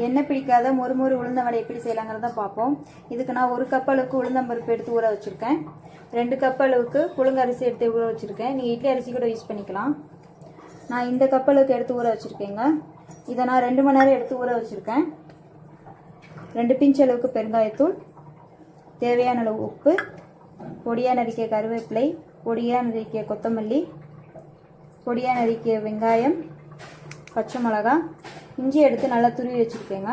எண்ணெய் பிடிக்காத மொறு உளுந்த வடை எப்படி செய்யலாங்கிறத பார்ப்போம். இதுக்கு நான் 1 கப் அளவுக்கு உளுந்தம் பருப்பு எடுத்து ஊற வச்சுருக்கேன். 2 கப் அளவுக்கு புழுங்க அரிசி எடுத்து ஊற வச்சுருக்கேன். நீங்கள் இட்லி அரிசி கூட யூஸ் பண்ணிக்கலாம். நான் இந்த கப் அளவுக்கு எடுத்து ஊற வச்சுருக்கேங்க. இதை நான் 2 மணி நேரம் எடுத்து ஊற வச்சுருக்கேன். 2 பிஞ்ச் அளவுக்கு பெருங்காயத்தூள், தேவையான அளவு உப்பு, பொடியாக நறுக்கிய கருவேப்பிலை, பொடியாக நறுக்கிய கொத்தமல்லி, பொடியாக நறுக்கிய வெங்காயம், பச்சை மிளகா, இஞ்சி எடுத்து நல்லா துருவி வச்சுருக்கேங்க.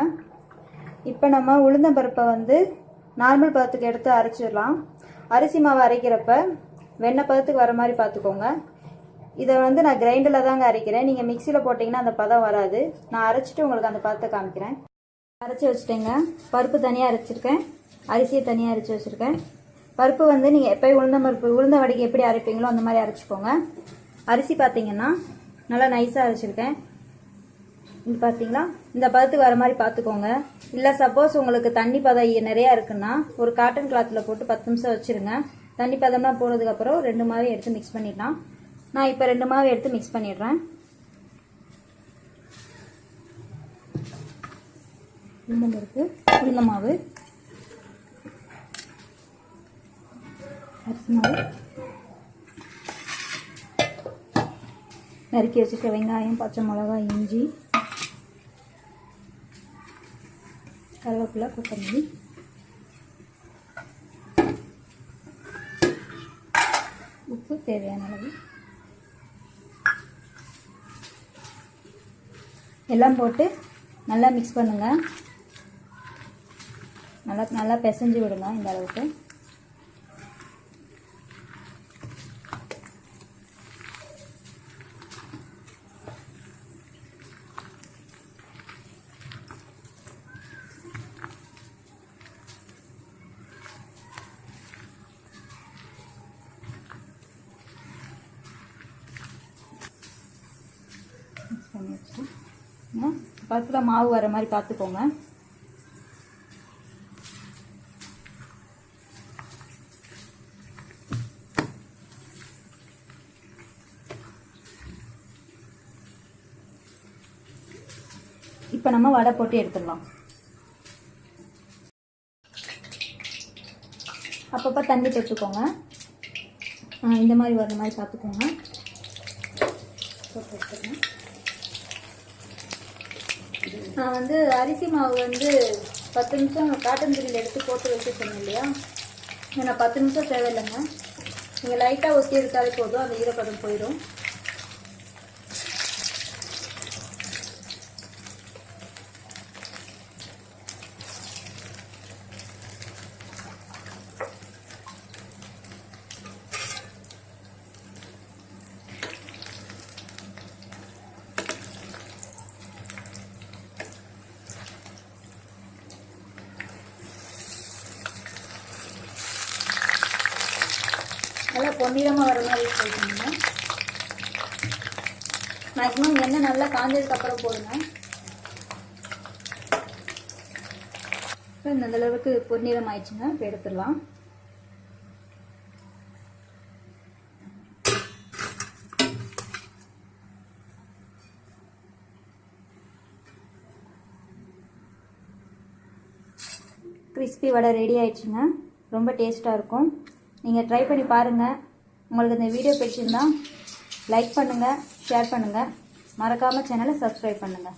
இப்போ நம்ம உளுந்தம் பருப்பை நார்மல் பதத்துக்கு எடுத்து அரைச்சிடலாம். அரிசி மாவு அரைக்கிறப்ப வெண்ணெய் பதத்துக்கு வர மாதிரி பார்த்துக்கோங்க. இதை நான் கிரைண்டரில் தாங்க அரைக்கிறேன். நீங்கள் மிக்சியில் போட்டிங்கன்னா அந்த பதம் வராது. நான் அரைச்சிட்டு உங்களுக்கு அந்த பதத்தை காமிக்கிறேன். அரைச்சி வச்சுட்டேங்க. பருப்பு தனியாக அரைச்சிருக்கேன், அரிசியை தனியாக அரைச்சி வச்சுருக்கேன். பருப்பு நீங்கள் எப்போயும் உளுந்த வடைக்கு எப்படி அரைப்பீங்களோ அந்த மாதிரி அரைச்சிக்கோங்க. அரிசி பார்த்தீங்கன்னா நல்லா நைஸாக அரைச்சிருக்கேன். இது பார்த்தீங்களா, இந்த பதத்துக்கு வர மாதிரி பார்த்துக்கோங்க. இல்லை சப்போஸ் உங்களுக்கு தண்ணி பதம் நிறையா இருக்குன்னா ஒரு காட்டன் கிளாத்தில் போட்டு 10 நிமிஷம் வச்சுருங்க. தண்ணி பதம்லாம் போனதுக்கப்புறம் 2 மாவையும் எடுத்து மிக்ஸ் பண்ணிடலாம். நான் இப்போ 2 மாவை எடுத்து மிக்ஸ் பண்ணிடுறேன். உளுந்த மாவு, அரிசி மாவு, நறுக்கி வச்சுருக்க வெங்காயம், பச்சை மிளகாய், இஞ்சி, கருவேப்பிலை, கொத்தமல்லி, உப்பு தேவையான அளவு எல்லாம் போட்டு நல்லா மிக்ஸ் பண்ணுங்க. நல்லா பிசைஞ்சு விடுங்க. இந்த அளவுக்கு பண்ணி வச்சுட்டு பருப்பில் மாவு வர மாதிரி பார்த்துக்கோங்க. இப்போ நம்ம வடை போட்டு எடுத்துடலாம். அப்பப்போ தண்ணி தொட்டுக்கோங்க. இந்த மாதிரி வர மாதிரி பார்த்துக்கோங்க. போட்டு எடுத்துக்கலாம். நான் அரிசி மாவு 10 நிமிஷம் காட்டன் துணியில் எடுத்து போட்டு வச்சு சொன்னேன் இல்லையா, நான் 10 நிமிஷம் தேவையில்லைங்க. நீங்கள் லைட்டாக ஊற்றி எடுத்தாலே போதும், அந்த ஈரப்பதம் போயிடும். நல்லா பொன்னிறமாக வர மாதிரி போட்டுங்க. மேக்ஸிமம் எண்ணெய் நல்லா காஞ்சதுக்கப்புறம் போடுங்க. இப்போ இந்த அளவுக்கு பொன்னிறம் ஆயிடுச்சுங்க. இப்போ எடுத்துடலாம். கிறிஸ்பி வடை ரெடி ஆயிடுச்சுங்க. ரொம்ப டேஸ்ட்டாக இருக்கும். நீங்கள் ட்ரை பண்ணி பாருங்கள். உங்களுக்கு இந்த வீடியோ பிடிச்சிருந்தா லைக் பண்ணுங்கள், ஷேர் பண்ணுங்கள், மறக்காமல் சேனலை சப்ஸ்கிரைப் பண்ணுங்கள்.